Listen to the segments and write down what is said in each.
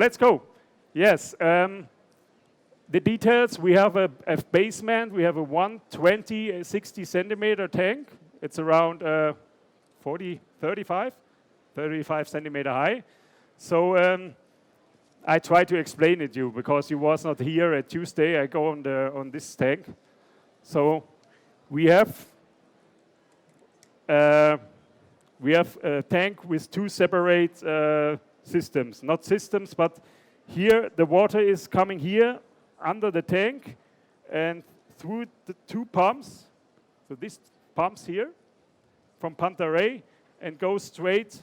let's go. Yes, the details, we have a basement, we have a 120, 60 centimeter tank. It's around 35 centimeter high. So I try to explain it to you because you was not here at Tuesday. I go on this tank. So we have a tank with two separate systems. Not systems, but here the water is coming here under the tank and through the two pumps. So this pumps here from pump array and goes straight,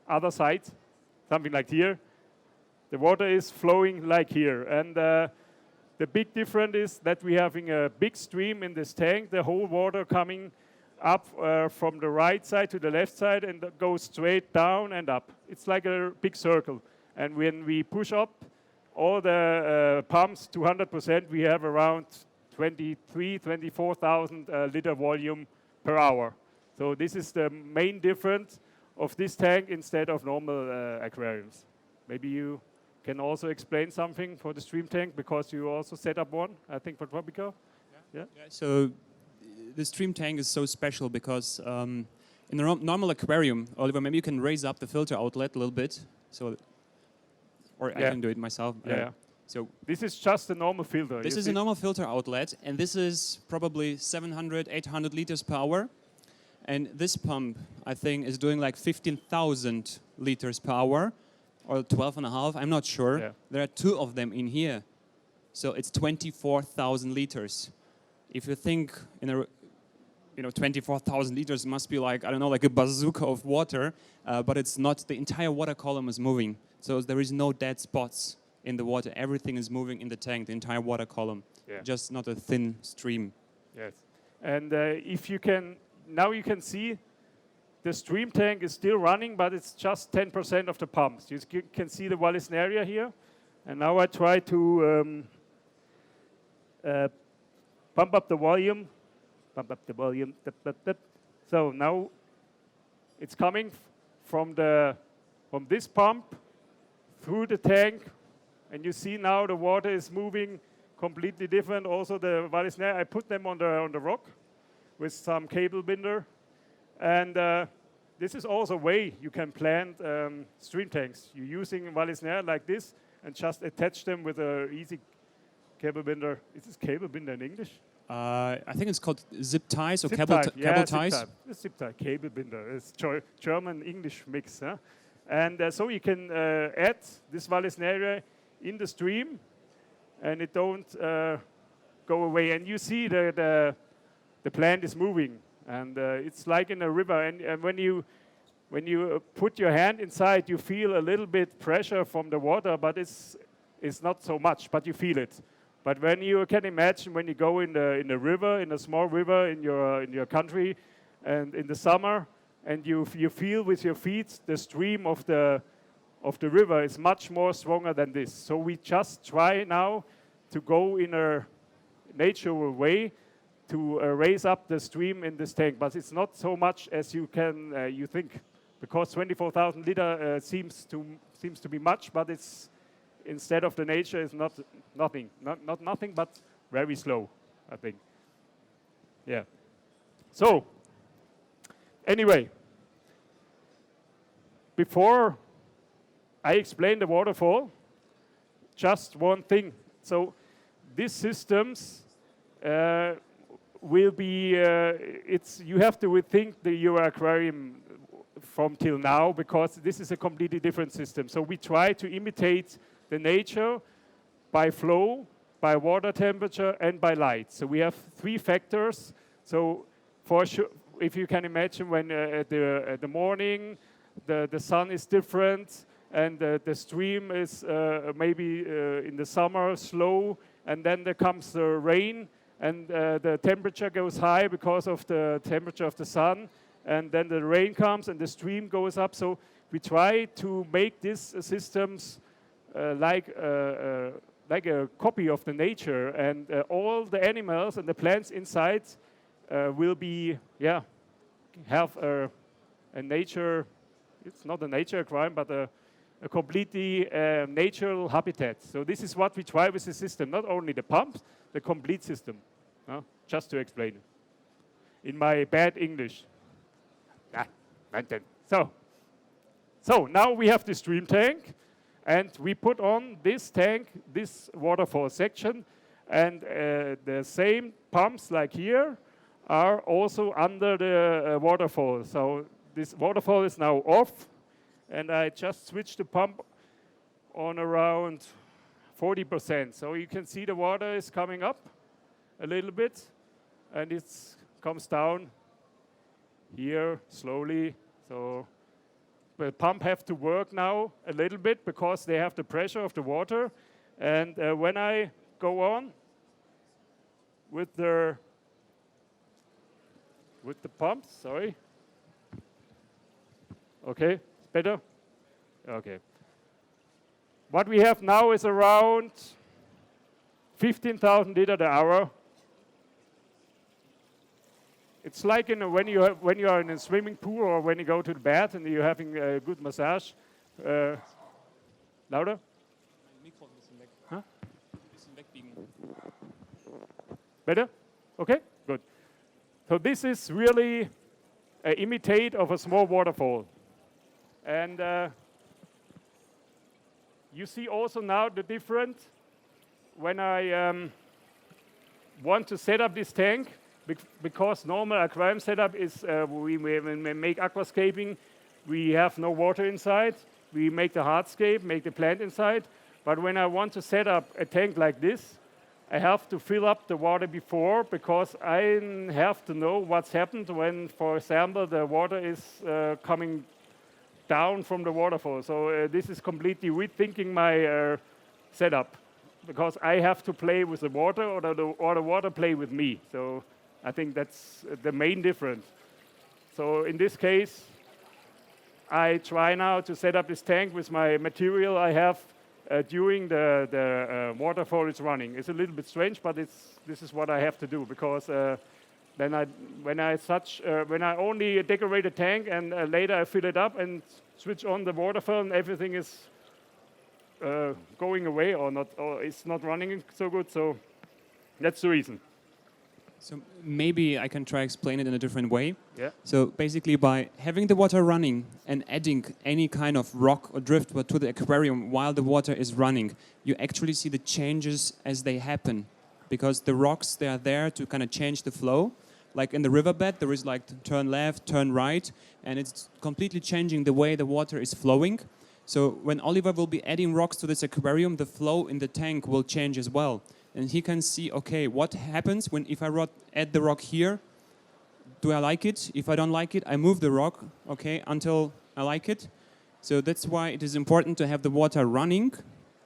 other side, something like here. The water is flowing like here. And the big difference is that we're having a big stream in this tank, the whole water coming up from the right side to the left side and goes straight down and up. It's like a big circle. And when we push up all the pumps to 100%, we have around 24,000 liter volume per hour. So this is the main difference of this tank instead of normal aquariums. Maybe you can also explain something for the stream tank because you also set up one, I think, for Tropico. Yeah. So the stream tank is so special because in a normal aquarium, Oliver, maybe you can raise up the filter outlet a little bit, or I can do it myself. Yeah. So this is just a normal filter. This is a normal filter outlet, and this is probably 700, 800 liters per hour. And this pump, I think, is doing like 15,000 liters per hour, or 12 and a half, I'm not sure. Yeah. There are two of them in here. So it's 24,000 liters. If you think, 24,000 liters must be like, I don't know, like a bazooka of water, but it's not. The entire water column is moving. So there is no dead spots in the water. Everything is moving in the tank, the entire water column. Yeah. Just not a thin stream. Yes. And if you can, now you can see the stream tank is still running, but it's just 10% of the pumps. You can see the Wallis area here. And now I try to pump up the volume. So now it's coming from this pump through the tank, and you see now the water is moving completely different. Also the Wallis I put them on the rock with some cable binder, and this is also a way you can plant stream tanks. You're using Wallis like this and just attach them with an easy cable binder. Is this cable binder in English? I think it's called zip ties or zip cable tie. ties. Zip tie, cable binder. It's German-English mix. Huh? And so you can add this Wallis in the stream, and it don't go away. And you see the plant is moving, and it's like in a river. And when you put your hand inside, you feel a little bit pressure from the water, but it's not so much, but you feel it. But when you can imagine when you go in the river, in a small river in your country, and in the summer, and you feel with your feet the stream of the river is much more stronger than this. So we just try now to go in a natural way to raise up the stream in this tank, but it's not so much as you think, because 24,000 liter seems to be much, but it's instead of the nature is not nothing, not nothing, but very slow, I think. Yeah. So anyway, before I explain the waterfall, just one thing. So these systems will be, you have to rethink your aquarium from till now, because this is a completely different system. So we try to imitate the nature by flow, by water temperature, and by light. So we have three factors. So for sure, if you can imagine when at the morning, the sun is different, and the stream is maybe in the summer slow, and then there comes the rain, and the temperature goes high because of the temperature of the sun, and then the rain comes and the stream goes up. So we try to make these systems like a copy of the nature, and all the animals and the plants inside will be, have a nature. It's not a nature aquarium, but a completely natural habitat. So this is what we try with the system, not only the pumps, the complete system. Just to explain it in my bad English. So now we have the stream tank, and we put on this tank, this waterfall section, and the same pumps like here are also under the waterfall. So this waterfall is now off, and I just switched the pump on around 40%. So you can see the water is coming up a little bit, and it comes down here slowly. So the pump have to work now a little bit because they have the pressure of the water. And when I go on with the pumps, sorry. Okay, better? Okay. What we have now is around 15,000 liters an hour. It's like when you are in a swimming pool or when you go to the bath and you're having a good massage. Louder? Huh? Better? Okay, good. So this is really an imitate of a small waterfall. And you see also now the difference when I want to set up this tank, because normal aquarium setup is we make aquascaping, we have no water inside, we make the hardscape, make the plant inside. But when I want to set up a tank like this, I have to fill up the water before, because I have to know what's happened when, for example, the water is coming down from the waterfall. So this is completely rethinking my setup, because I have to play with the water or the water play with me. So I think that's the main difference. So in this case, I try now to set up this tank with my material I have during the waterfall is running. It's a little bit strange, but this is what I have to do, because when I only decorate a tank and later I fill it up and switch on the waterfall and everything is going away or it's not running so good. So that's the reason. So maybe I can try explain it in a different way. Yeah. So basically, by having the water running and adding any kind of rock or driftwood to the aquarium while the water is running, you actually see the changes as they happen, because the rocks, they are there to kind of change the flow. Like in the riverbed, there is like turn left, turn right, and it's completely changing the way the water is flowing. So when Oliver will be adding rocks to this aquarium, the flow in the tank will change as well. And he can see, okay, what happens when if I add the rock here? Do I like it? If I don't like it, I move the rock, okay, until I like it. So that's why it is important to have the water running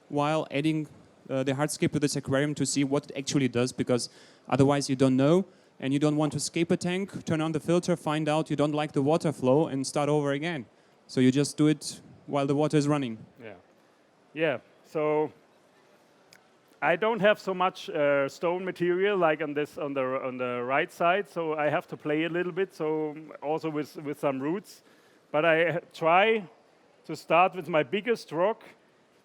while adding the hardscape to this aquarium to see what it actually does, because otherwise you don't know, and you don't want to escape a tank, turn on the filter, find out you don't like the water flow, and start over again. So you just do it while the water is running. Yeah. So I don't have so much stone material like on the right side, so I have to play a little bit. So also with some roots, but I try to start with my biggest rock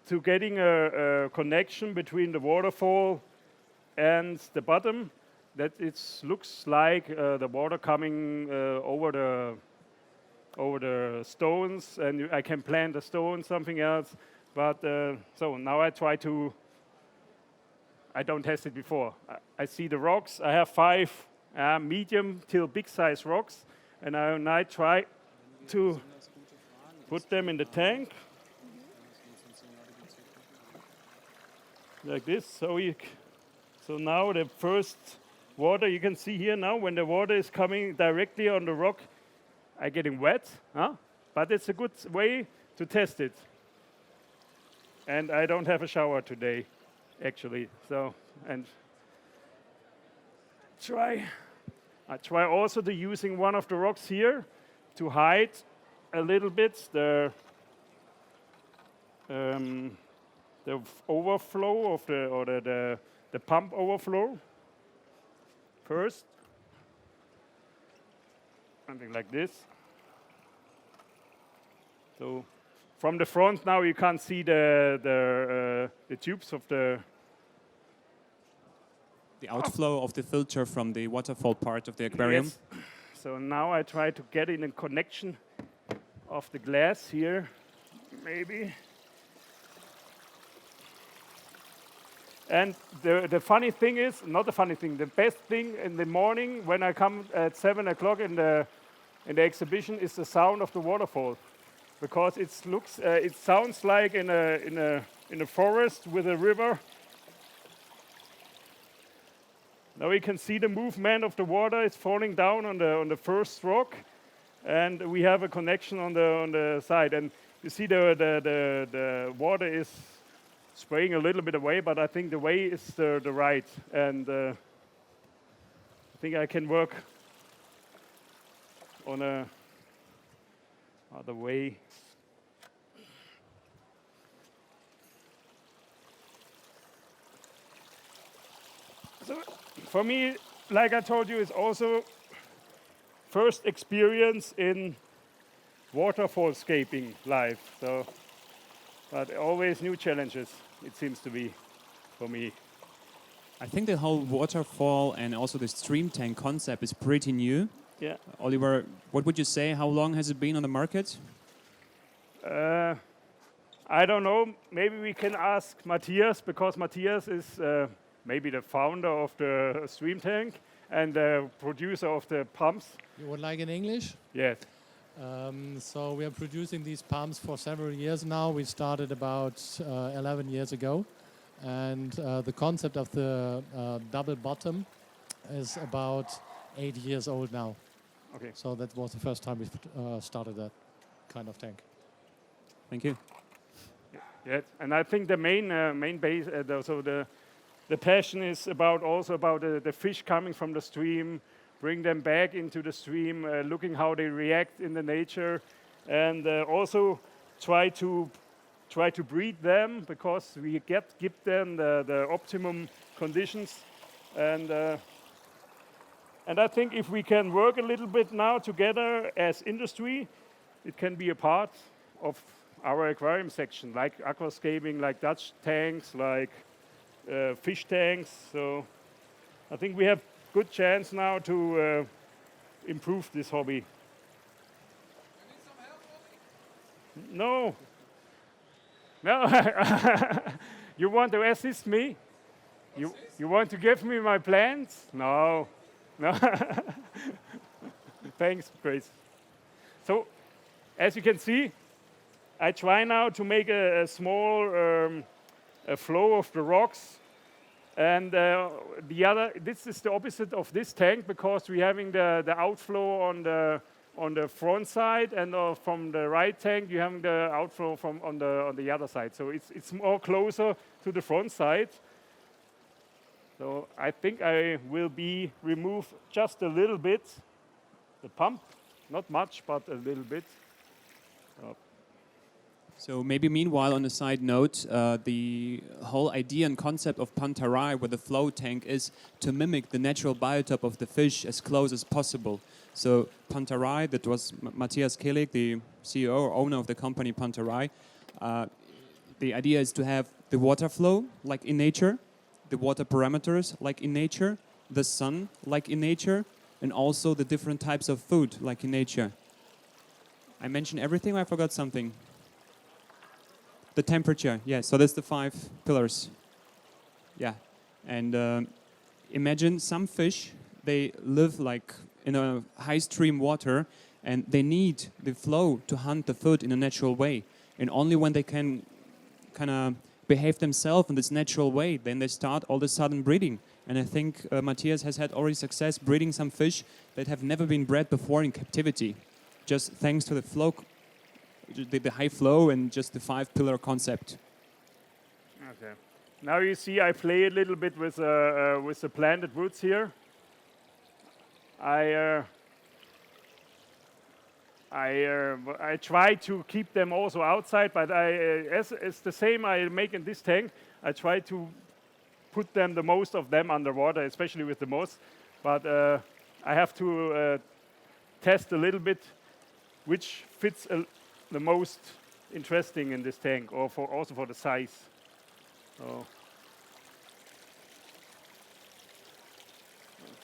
to getting a connection between the waterfall and the bottom. That it looks like the water coming over the stones, and I can plant the stone, something else. But so now I try to. I don't test it before. I see the rocks. I have 5 medium till big size rocks, and I try to put them in the tank like this. So now the first water, you can see here now when the water is coming directly on the rock, I'm getting wet, but it's a good way to test it. And I don't have a shower today, actually. So, and I try also to using one of the rocks here to hide a little bit the overflow of the pump overflow. First, something like this. So from the front now you can't see the tubes of the outflow of the filter from the waterfall part of the aquarium. Yes. So now I try to get in a connection of the glass here, maybe. And the funny thing is, not the funny thing, the best thing in the morning when I come at 7 o'clock in the exhibition is the sound of the waterfall, because it sounds like in a forest with a river. Now we can see the movement of the water. It's falling down on the first rock, and we have a connection on the side. And you see the water is spraying a little bit away, but I think the way is the right. And I think I can work on a other way. So for me, like I told you, it's also first experience in waterfallscaping live. So, but always new challenges, it seems to be, for me. I think the whole waterfall and also the stream tank concept is pretty new. Yeah. Oliver, what would you say? How long has it been on the market? I don't know. Maybe we can ask Matthias, because Matthias is maybe the founder of the stream tank and the producer of the pumps. You would like in English? Yes. So we are producing these pumps for several years now. We started about 11 years ago. And the concept of the double bottom is about 8 years old now. Okay. So that was the first time we started that kind of tank. Thank you. Yeah, and I think the main base, the passion is also about the fish coming from the stream, bring them back into the stream, looking how they react in the nature, and also try to breed them, because we give them the optimum conditions. And I think if we can work a little bit now together as industry, it can be a part of our aquarium section, like aquascaping, like Dutch tanks, like fish tanks. So I think we have good chance now to improve this hobby. You need some help, Ollie? No. You want to assist me? You want to give me my plans? No. No. Thanks, Grace. So, as you can see, I try now to make a small a flow of the rocks, and this is the opposite of this tank, because we're having the outflow on the front side, and from the right tank you have the outflow from on the other side. So it's more closer to the front side. So I think I will remove just a little bit the pump, not much, but a little bit. So maybe meanwhile, on a side note, the whole idea and concept of Pantarai with the flow tank is to mimic the natural biotope of the fish as close as possible. So Pantarai, that was Matthias Kelig, the CEO or owner of the company Pantarai. The idea is to have the water flow like in nature, the water parameters like in nature, the sun like in nature, and also the different types of food like in nature. I mentioned everything, or I forgot something? The temperature, yes. So that's the 5 pillars. Yeah. And imagine some fish, they live like in a high stream water, and they need the flow to hunt the food in a natural way. And only when they can kind of behave themselves in this natural way, then they start all of a sudden breeding. And I think Matthias has had already success breeding some fish that have never been bred before in captivity, just thanks to the flow, the high flow, and just the 5-pillar concept. Okay. Now you see I play a little bit with the planted roots here. I try to keep them also outside, but it's the same I make in this tank. I try to put them, the most of them, underwater, especially with the moss. But I have to test a little bit which fits the most interesting in this tank, or also for the size. So,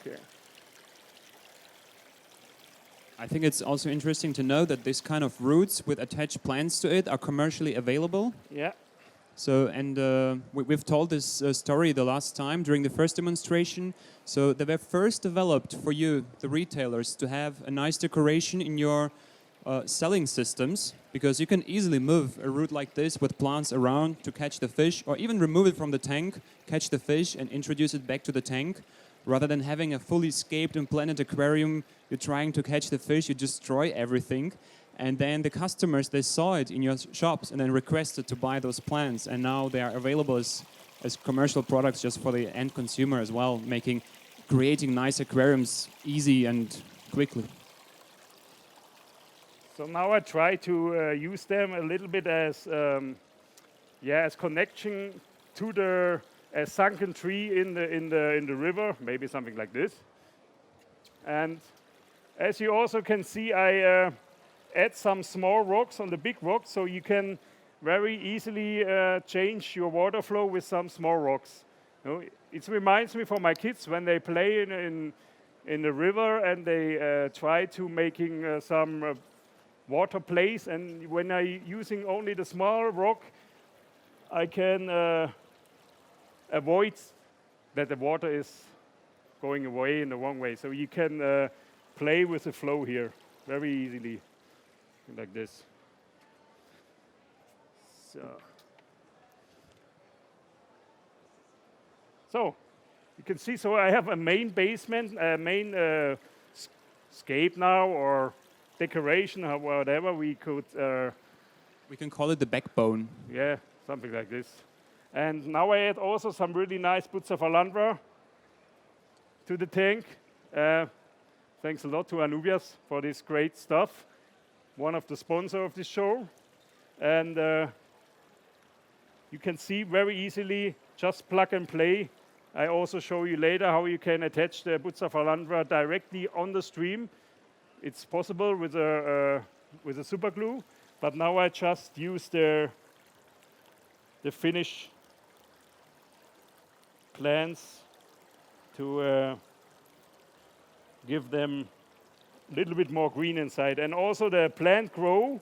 okay. I think it's also interesting to know that this kind of roots with attached plants to it are commercially available. Yeah. So, and we've told this story the last time during the first demonstration. So they were first developed for you, the retailers, to have a nice decoration in your selling systems, because you can easily move a root like this with plants around to catch the fish, or even remove it from the tank, catch the fish and introduce it back to the tank. Rather than having a fully scaped and planted aquarium, you're trying to catch the fish, you destroy everything. And then the customers, they saw it in your shops and then requested to buy those plants. And now they are available as commercial products just for the end consumer as well, creating nice aquariums easy and quickly. So now I try to use them a little bit as as connection to the sunken tree in the river, maybe something like this. And as you also can see, I add some small rocks on the big rocks, so you can very easily change your water flow with some small rocks. You know, it reminds me for my kids when they play in the river and they try to making some water plays, and when I using only the small rock, I can avoid that the water is going away in the wrong way. So you can play with the flow here very easily, like this. So you can see, so I have a main basement, a main scape now, or decoration, or whatever we could. We can call it the backbone. Yeah, something like this. And now I add also some really nice Wasserfallaquarium to the tank. Thanks a lot to Anubias for this great stuff. One of the sponsors of this show. And you can see very easily, just plug and play. I also show you later how you can attach the Wasserfallaquarium directly on the stream. It's possible with a super glue, but now I just use the finished plants to give them a little bit more green inside. And also the plant grow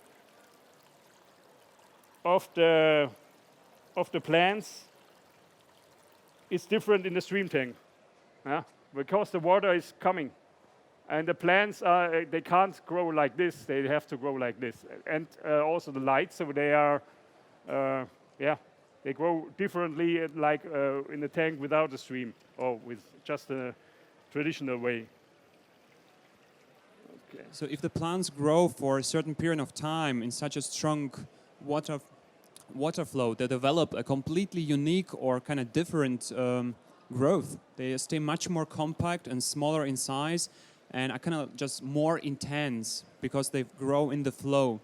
of the plants is different in the stream tank, because the water is coming. And the plants, they can't grow like this. They have to grow like this. And also the lights, so they are, they grow differently, like in the tank without a stream, or with just a traditional way. Okay. So if the plants grow for a certain period of time in such a strong water flow, they develop a completely unique or kind of different growth. They stay much more compact and smaller in size, and are kind of just more intense because they grow in the flow.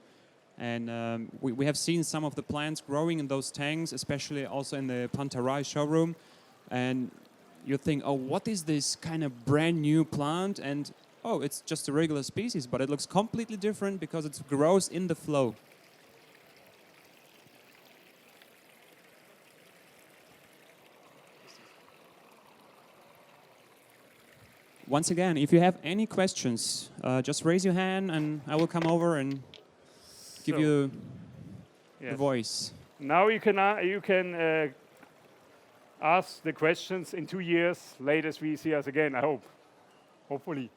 And we have seen some of the plants growing in those tanks, especially also in the Pantarai showroom. And you think, oh, what is this kind of brand new plant? And oh, it's just a regular species, but it looks completely different because it grows in the flow. Once again, if you have any questions, just raise your hand and I will come over and give you the voice. Now you can ask the questions in 2 years. Latest we see us again, I hope. Hopefully.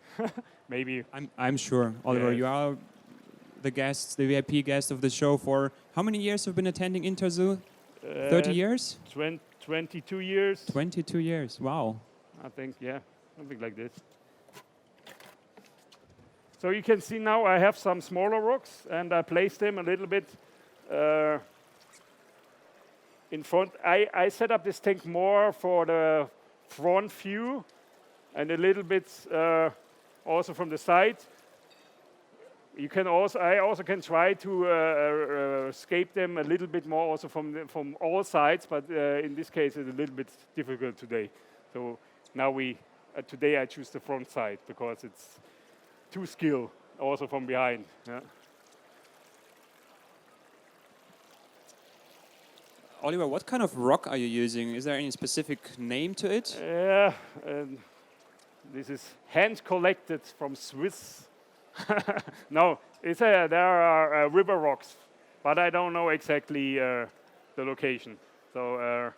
Maybe. I'm sure. Oliver, Yes. you are the guest, the VIP guest of the show for how many years have you been attending Interzoo? 30 years? 22 years. 22 years, wow. I think, yeah, something like this. So you can see now I have some smaller rocks and I place them a little bit in front. I set up this tank more for the front view and a little bit also from the side. You can also, I also can try to scape them a little bit more also from all sides, but in this case it's a little bit difficult today. So now today I choose the front side because it's too skilled also from behind. Yeah. Oliver, what kind of rock are you using? Is there any specific name to it? Yeah, this is hand collected from Swiss. No, there are river rocks, but I don't know exactly the location. So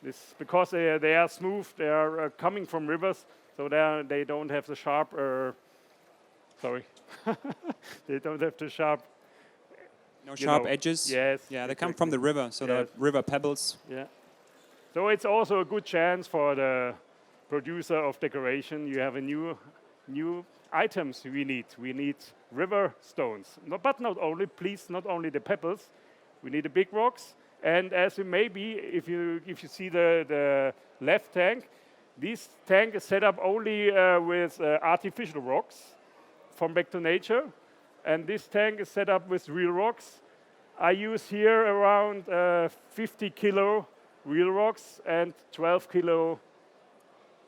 this because they are smooth, they are coming from rivers, so they don't have the sharp. Sorry, they don't have the sharp. No sharp edges? Yes. Yeah, they come from the river, so Yes. the river pebbles. Yeah. So it's also a good chance for the producer of decoration. You have a new items we need. We need river stones. No, but not only, please, not only the pebbles. We need the big rocks. And as you maybe, if you see the left tank, this tank is set up only with artificial rocks from back to nature. And this tank is set up with real rocks. I use here around 50 kilo real rocks and 12 kilo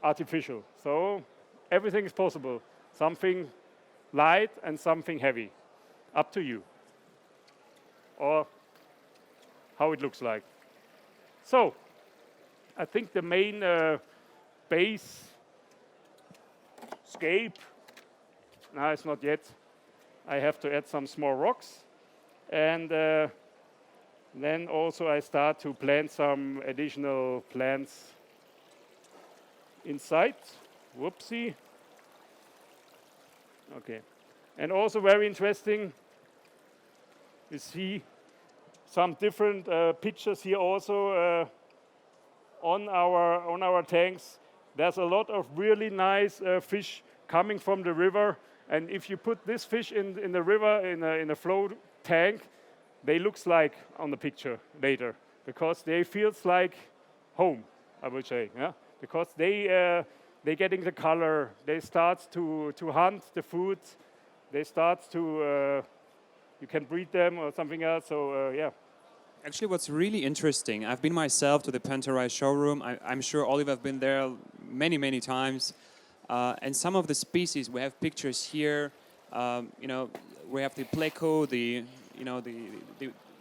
artificial. So everything is possible. Something light and something heavy. Up to you. Or how it looks like. So I think the main base scape, no, it's not yet. I have to add some small rocks. And then also I start to plant some additional plants inside. Whoopsie. Okay. And also very interesting, you see some different pictures here also on our tanks. There's a lot of really nice fish coming from the river. And if you put this fish in the river, in a flow tank, they looks like on the picture later, because they feels like home, I would say, yeah? Because they getting the color, they start to hunt the food, they start to, you can breed them or something else, so yeah. Actually, what's really interesting, I've been myself to the Panterai showroom. I'm sure Oliver have been there many, many times. And some of the species, we have pictures here. You know, we have the pleco, the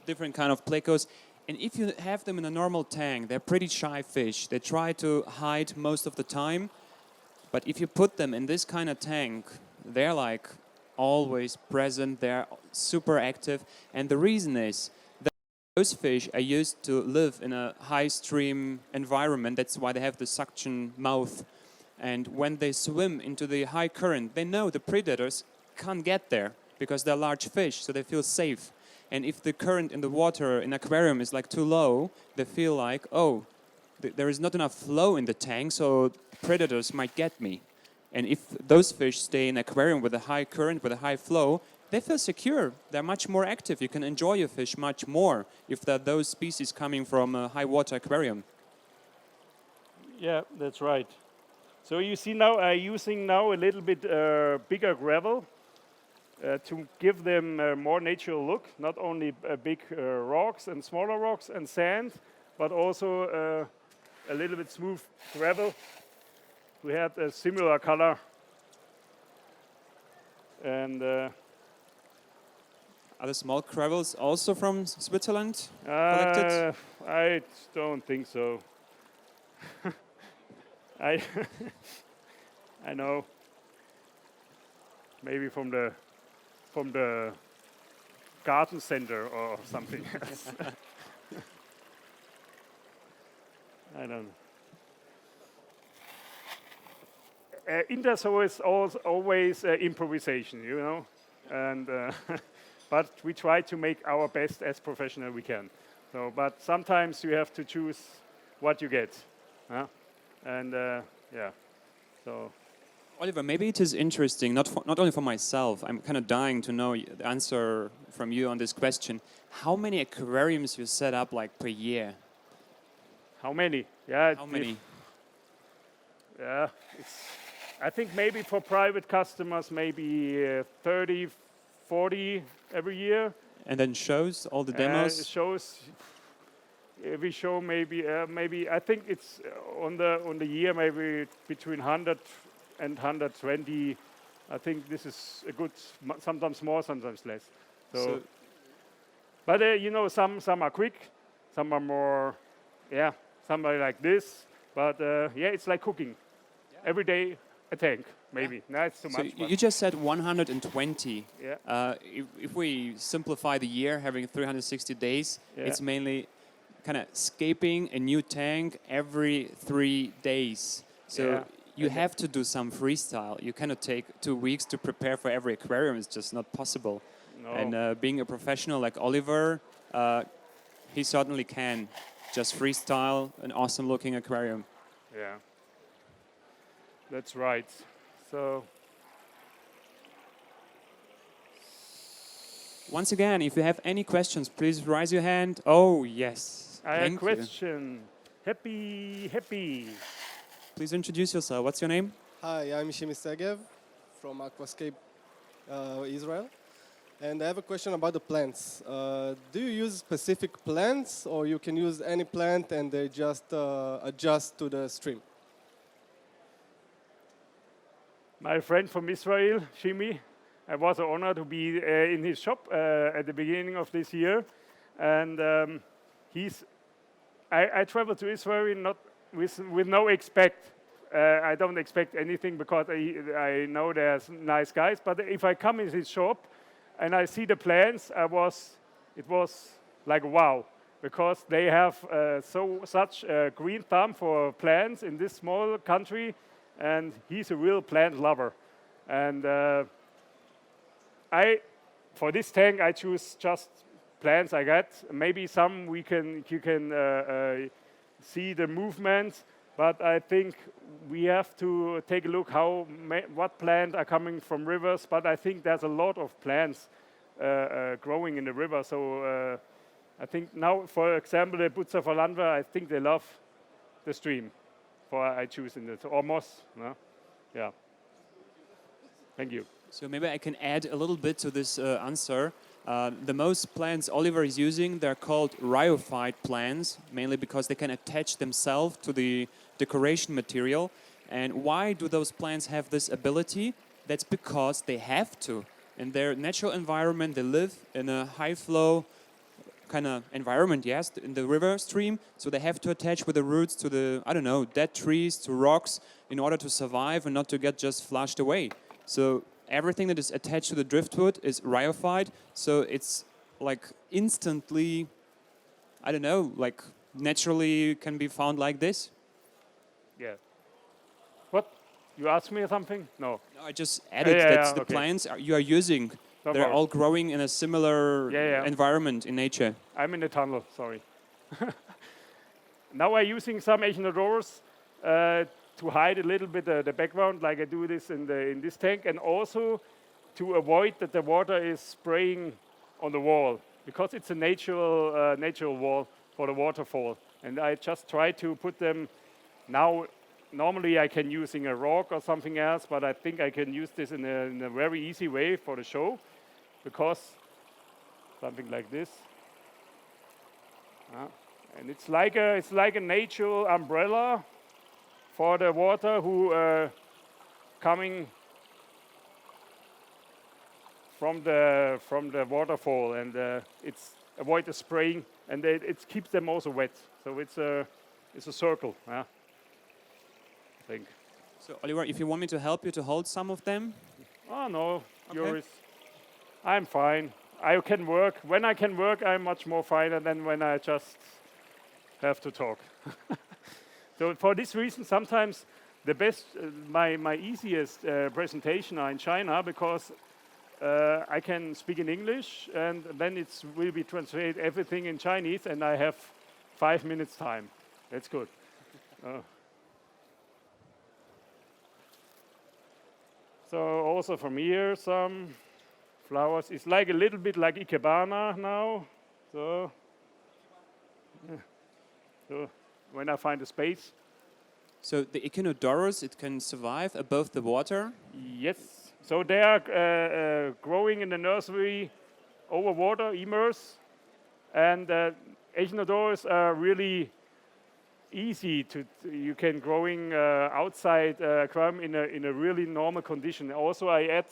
different kind of plecos. And if you have them in a normal tank, they're pretty shy fish. They try to hide most of the time. But if you put them in this kind of tank, they're like always present. They're super active. And the reason is that those fish are used to live in a high stream environment. That's why they have the suction mouth. And when they swim into the high current, they know the predators can't get there because they're large fish, so they feel safe. And if the current in the water in aquarium is like too low, they feel like, oh, there is not enough flow in the tank, so predators might get me. And if those fish stay in aquarium with a high current, with a high flow, they feel secure. They're much more active. You can enjoy your fish much more if there are those species coming from a high water aquarium. Yeah, that's right. So you see now I'm using now a little bit bigger gravel to give them a more natural look, not only big rocks and smaller rocks and sand, but also a little bit smooth gravel. We had a similar color. And are the small gravels also from Switzerland collected? I don't think so. I know, maybe from the garden center or something else. I don't know. Interzoo is always improvisation, you know, and but we try to make our best as professional we can. So, but sometimes you have to choose what you get. Huh? And yeah, so. Oliver, maybe it is interesting, not only for myself, I'm kind of dying to know the answer from you on this question. How many aquariums you set up like per year? How many? Yeah. How many? Yeah, I think maybe for private customers, maybe 30, 40 every year. And then shows, all the demos? Shows. We show maybe I think it's on the year maybe between 100 and 120. I think this is a good, sometimes more, sometimes less. So but you know, some are quick, Some are more, yeah, some are like this. But yeah, it's like cooking. Every day a tank, maybe. No, it's too So much. you just said 120. Yeah. If we simplify the year, having 360 days, Yeah. it's mainly kind of scaping a new tank every 3 days. So Yeah. you have to do some freestyle. You cannot take 2 weeks to prepare for every aquarium. It's just not possible. No. And being a professional like Oliver, he certainly can just freestyle an awesome looking aquarium. Yeah. That's right. So Once again, if you have any questions, please raise your hand. Oh, yes. I have a Thank you. question. Happy. Please introduce yourself. What's your name? Hi, I'm Shimi Segev from Aquascape Israel. And I have a question about the plants. Do you use specific plants or you can use any plant and they just adjust to the stream? My friend from Israel, Shimi, I was honored to be in his shop at the beginning of this year. And I traveled to Israel not with no expect. I don't expect anything because I know there's nice guys. But if I come in his shop and I see the plants, it was like wow, because they have such a green thumb for plants in this small country, and he's a real plant lover. And for this tank, I choose just plants I got. Maybe some you can see the movement, but I think we have to take a look what plants are coming from rivers. But I think there's a lot of plants growing in the river. So I think now, for example, the Wasserfallaquarium, I think they love the stream. I choose in it, or moss. No? Yeah. Thank you. So maybe I can add a little bit to this answer. The most plants Oliver is using, they're called rhyophyte plants, mainly because they can attach themselves to the decoration material. And why do those plants have this ability? That's because they have to. In their natural environment, they live in a high flow kind of environment, yes, in the river stream. So they have to attach with the roots to the, I don't know, dead trees, to rocks, in order to survive and not to get just flushed away. So everything that is attached to the driftwood is rhyophyte. So it's like instantly, I don't know, like naturally can be found like this. Yeah. What? You asked me something? No. No, I just added that the okay. plants you are using, No they're problem. all growing in a similar environment in nature. I'm in the tunnel, sorry. Now I'm using some echinodorus to hide a little bit the background, like I do this in this tank, and also to avoid that the water is spraying on the wall, because it's a natural wall for the waterfall. And I just try to put them now. Normally I can using a rock or something else, but I think I can use this in a very easy way for the show, because something like this. And it's like a natural umbrella for the water who coming from the waterfall, and it's avoid the spraying, and it keeps them also wet. So it's a circle. I think. So Oliver, if you want me to help you to hold some of them. Oh no, Okay. I'm fine. I can work. When I can work, I'm much more finer than when I just have to talk. So for this reason, sometimes the best, my easiest presentation are in China, because I can speak in English, and then it will be translated everything in Chinese, and I have 5 minutes time. That's good. So also from here, some flowers. It's like a little bit like Ikebana now. So when I find a space. So the Echinodorus, it can survive above the water? Yes. So they are growing in the nursery over water, immersed. And Echinodorus are really easy you can growing outside aquarium in a really normal condition. Also I add,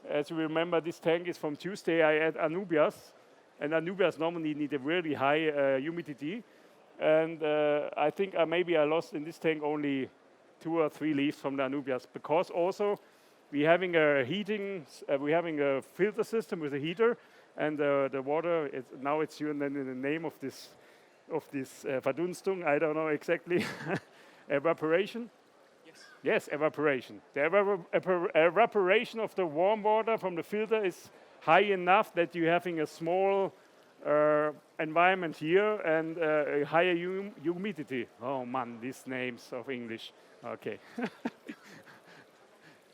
as you remember, this tank is from Tuesday, I add Anubias. and anubias normally need a really high humidity. And I think maybe I lost in this tank only 2 or 3 leaves from the anubias, because also we're having a we're having a filter system with a heater, and the water now it's in the name of this Verdunstung. I don't know exactly. Evaporation. Yes, evaporation. The evaporation of the warm water from the filter is high enough that you're having a small environment here and a higher humidity. Oh man, these names of English. Okay.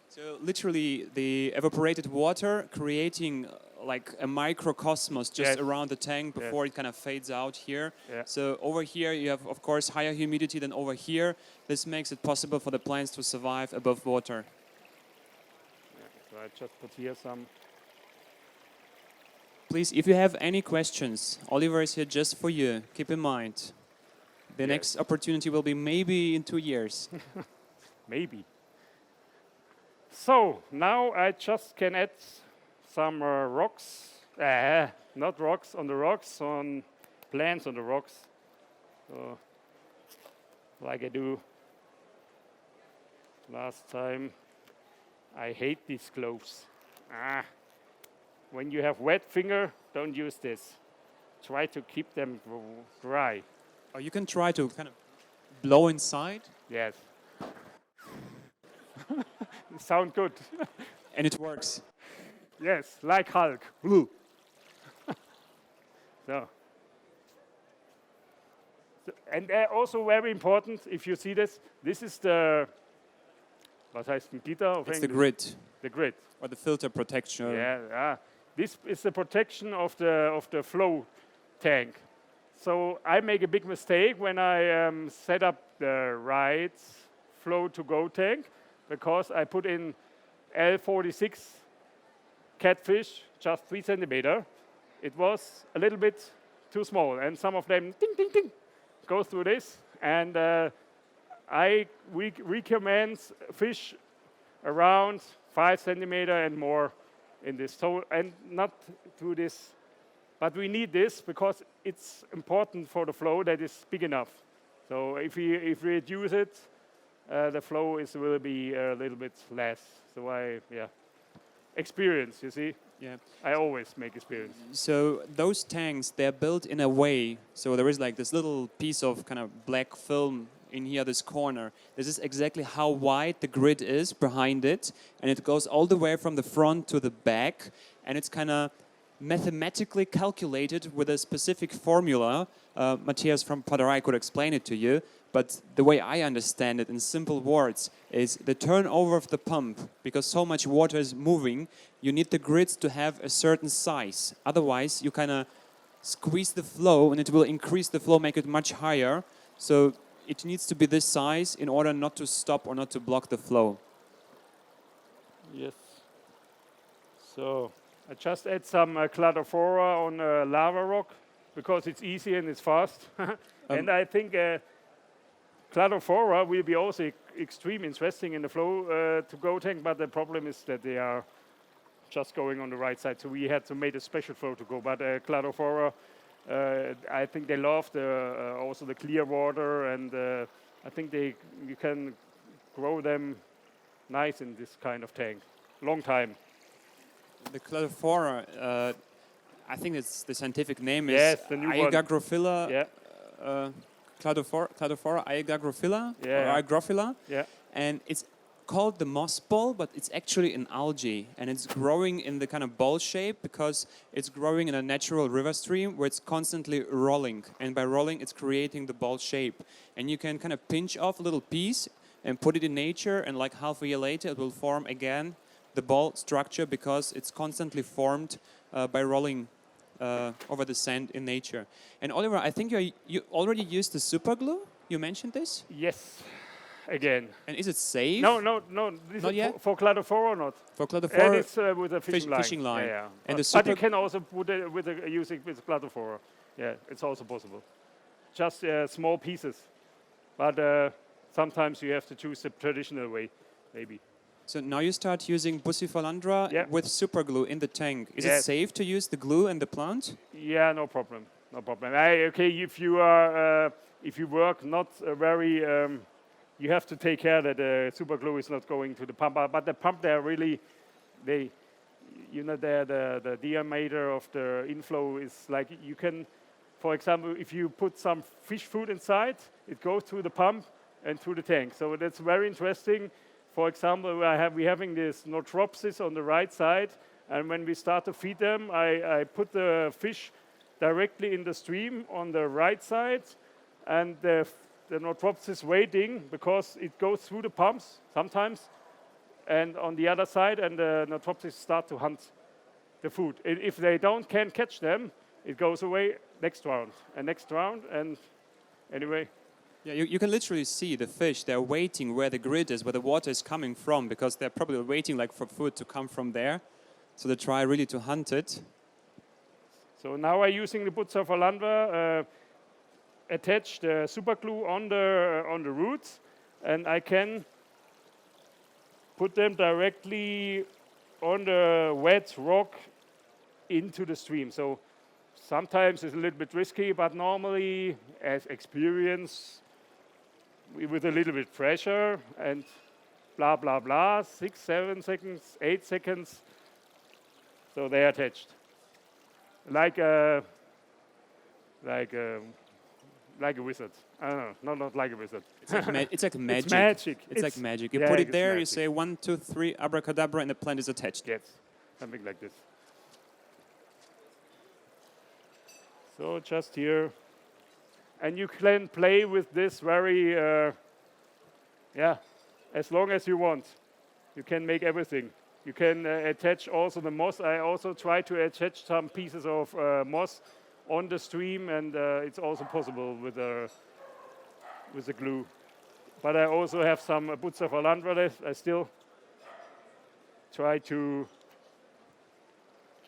So literally the evaporated water creating like a microcosmos just around the tank before it kind of fades out here. Yeah. So over here you have, of course, higher humidity than over here. This makes it possible for the plants to survive above water. Yeah, so I just put here some. Please, if you have any questions, Oliver is here just for you. Keep in mind, the next opportunity will be maybe in 2 years. Maybe. So now I just can add some rocks, not rocks on the rocks, on plants on the rocks, so, like I do last time. I hate these gloves. When you have wet finger, don't use this. Try to keep them dry. Or you can try to kind of blow inside. Yes. Sound good. And it works. Yes, like Hulk. So. And also very important, if you see this is the, was heißt ein Gitter auf It's English? the grid. The grid. Or the filter protection. Yeah. This is the protection of the flow tank. So I make a big mistake when I set up the right flow to go tank, because I put in L46 catfish, just 3 centimeter. It was a little bit too small, and some of them ding, ding, ding, go through this. And I recommend fish around 5 centimeter and more in this. So, and not through this, but we need this because it's important for the flow that is big enough. So if we reduce it, the flow will be a little bit less. So experience, you see? Yeah. I always make experience. So those tanks, they're built in a way, so there is like this little piece of kind of black film in here, this corner. This is exactly how wide the grid is behind it, and it goes all the way from the front to the back, and it's kind of mathematically calculated with a specific formula. Matthias from Paderai could explain it to you, but the way I understand it in simple words is the turnover of the pump. Because so much water is moving, you need the grids to have a certain size. Otherwise, you kind of squeeze the flow and it will increase the flow, make it much higher. So it needs to be this size in order not to stop or not to block the flow. Yes. So I just add some cladophora on lava rock because it's easy and it's fast. And I think cladophora will be also extremely interesting in the flow to go tank, but the problem is that they are just going on the right side. So we had to make a special flow to go. But cladophora, I think they love also the clear water, and I think you can grow them nice in this kind of tank. Long time. The cladophora, I think it's the scientific name yes, is the new Aegagrophila. Yeah. Cladophora, Aegagrophila, yeah. or Aegrophila. Yeah. And it's called the moss ball, but it's actually an algae, and it's growing in the kind of ball shape because it's growing in a natural river stream where it's constantly rolling, and by rolling it's creating the ball shape. And you can kind of pinch off a little piece and put it in nature, and like half a year later it will form again the ball structure because it's constantly formed by rolling over the sand in nature. And Oliver, I think you already used the super glue. You mentioned this? Yes. Again. And is it safe? No. This Not is yet? for cladophora or not? For cladophora? And it's with a fishing line. Yeah. And And but you can also put it use it with cladophora. Yeah, it's also possible. Just small pieces. But sometimes you have to choose the traditional way, maybe. So now you start using Bussifalandra Yeah. with super glue in the tank. Is it Yes. safe to use the glue in the plant? Yeah, no problem. No problem. Okay, if you work not very, you have to take care that the super glue is not going to the pump. But the pump, they're really, the diameter of the inflow is like you can, for example, if you put some fish food inside, it goes through the pump and through the tank. So that's very interesting. For example, we're having this Notropsis on the right side, and when we start to feed them, I put the fish directly in the stream on the right side, and the Notropsis is waiting because it goes through the pumps sometimes, and on the other side, and the Notropsis start to hunt the food. If they can't catch them, it goes away next round, and anyway. Yeah, you can literally see the fish. They're waiting where the grid is, where the water is coming from, because they're probably waiting like for food to come from there. So they try really to hunt it. So now I'm using the Bussifalandra, attach the super glue on the roots, and I can put them directly on the wet rock into the stream. So sometimes it's a little bit risky, but normally, as experience, with a little bit pressure and blah, blah, blah, 6, 7 seconds, 8 seconds, so they're attached. Like a wizard. I don't know, not like a wizard. It's like, it's like magic. It's magic. It's like magic. You yeah, put it it's there, you magic. say 1, 2, 3, abracadabra, and the plant is attached. Yes, something like this. So just here. And you can play with this very, as long as you want. You can make everything. You can attach also the moss. I also try to attach some pieces of moss on the stream, and it's also possible with the glue. But I also have some Bussifalandra left. I still try to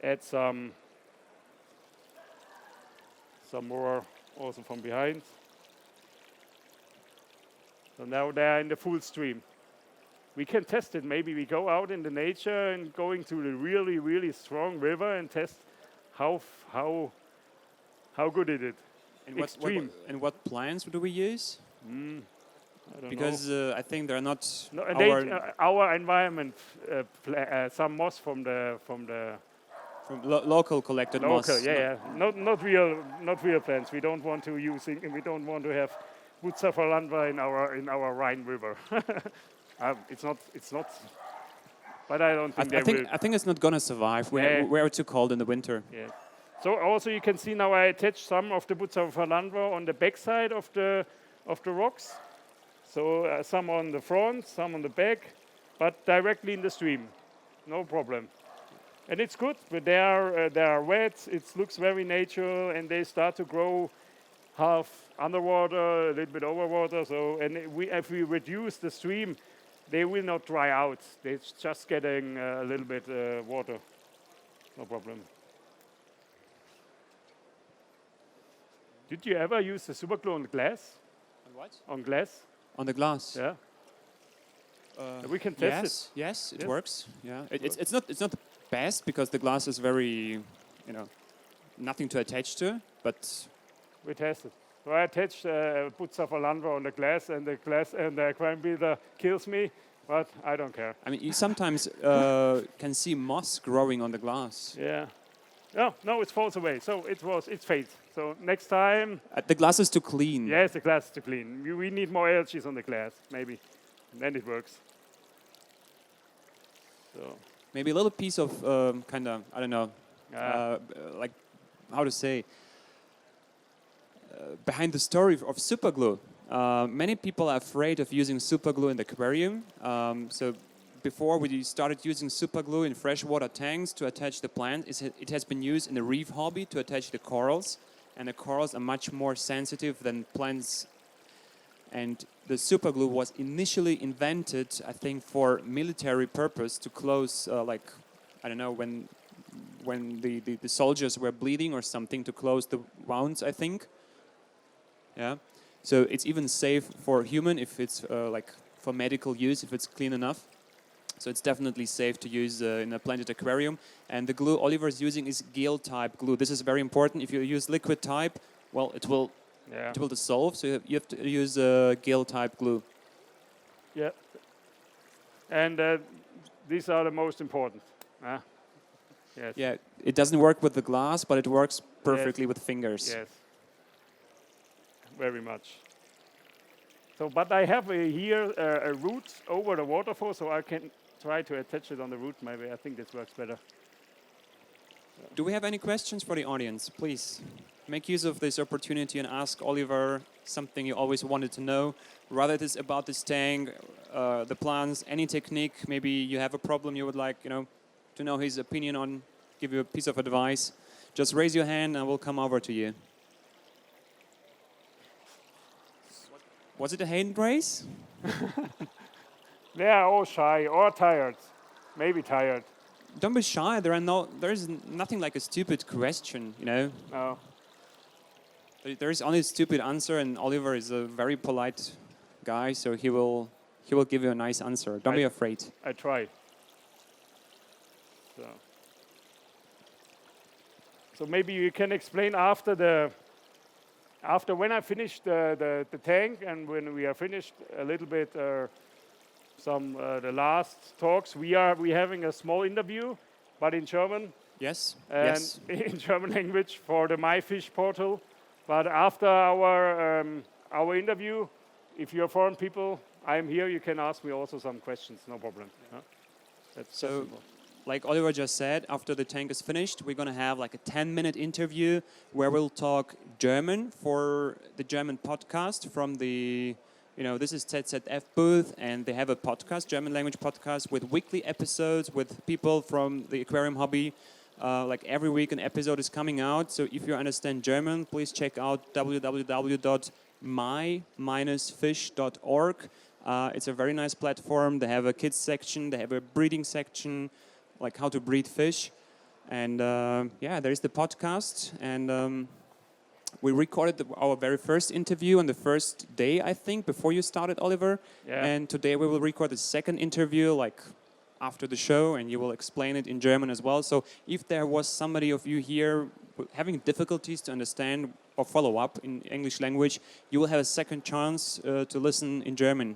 add some more also from behind. So now they are in the full stream. We can test it. Maybe we go out in the nature and going to the really, really strong river and test how good it is. And Extreme. what plants do we use? I don't Because know. I think they're not No, and our our environment, some moss from local collected moss. local, yeah. Not real plants. We don't want to we don't want to have Bussifalandra in our Rhine River. It's not. But I don't think they will. I think it's not gonna survive. Yeah. We're too cold in the winter. Yeah. So also you can see now I attached some of the Bussifalandra on the back side of the rocks. So some on the front, some on the back, but directly in the stream, no problem. And it's good, but they are wet. It looks very natural, and they start to grow half underwater, a little bit over water. So, and if we reduce the stream, they will not dry out. They're just getting a little bit water, no problem. Did you ever use the super glue on glass? On what? On glass? On the glass. Yeah. We can test Yes, yes, it Yes. works. Yeah, it's not the best because the glass is very, nothing to attach to. But it. We tested. So I attached Bussifalandra on the glass, and the aquarium builder kills me, but I don't care. I mean, you sometimes can see moss growing on the glass. Yeah. No, it falls away. So it fades. So next time, The glass is too clean. yes, the glass is too clean. We need more algae on the glass, maybe. And then it works. So Maybe a little piece of kind of, I don't know, like how to say, behind the story of superglue. Many people are afraid of using superglue in the aquarium. So before we started using superglue in freshwater tanks to attach the plant, it has been used in the reef hobby to attach the corals. And the corals are much more sensitive than plants. And the superglue was initially invented, I think, for military purpose to close, I don't know, when the soldiers were bleeding or something, to close the wounds, I think. Yeah. So it's even safe for human if it's for medical use, if it's clean enough. So it's definitely safe to use in a planted aquarium. And the glue Oliver is using is gel-type glue. This is very important. If you use liquid type, well, it will dissolve. So you have to use gel-type glue. Yeah. And these are the most important. Yes. Yeah, it doesn't work with the glass, but it works perfectly with fingers. Yes. Very much. So, but I have here a root over the waterfall, so I can try to attach it on the root. Maybe I think this works better. Do we have any questions for the audience? Please make use of this opportunity and ask Oliver something you always wanted to know. Rather, it is about this tank, the plants, any technique. Maybe you have a problem you would like, to know his opinion on, give you a piece of advice. Just raise your hand and we'll come over to you. Was it a hand raise? They are all shy or tired. Maybe tired. Don't be shy. There's nothing like a stupid question, No. There is only a stupid answer, and Oliver is a very polite guy, so he will give you a nice answer. Don't be afraid. I try. So maybe you can explain after when I finish the tank and when we are finished a little bit the last talks. We having a small interview, but in German. Yes. And yes. in German language for the MyFish portal. But after our interview, if you're foreign people, I'm here. You can ask me also some questions. No problem. That's so. possible. Like Oliver just said, after the tank is finished, we're going to have like a 10-minute interview where we'll talk German for the German podcast from the, this is ZZF booth, and they have a podcast, German language podcast, with weekly episodes with people from the aquarium hobby. Like every week an episode is coming out. So if you understand German, please check out www.my-fish.org. It's a very nice platform. They have a kids section, they have a breeding section, like how to breed fish. And there is the podcast. And we recorded our very first interview on the first day, I think, before you started, Oliver. Yeah. And today we will record the second interview, like after the show, and you will explain it in German as well. So if there was somebody of you here having difficulties to understand or follow up in English language, you will have a second chance to listen in German.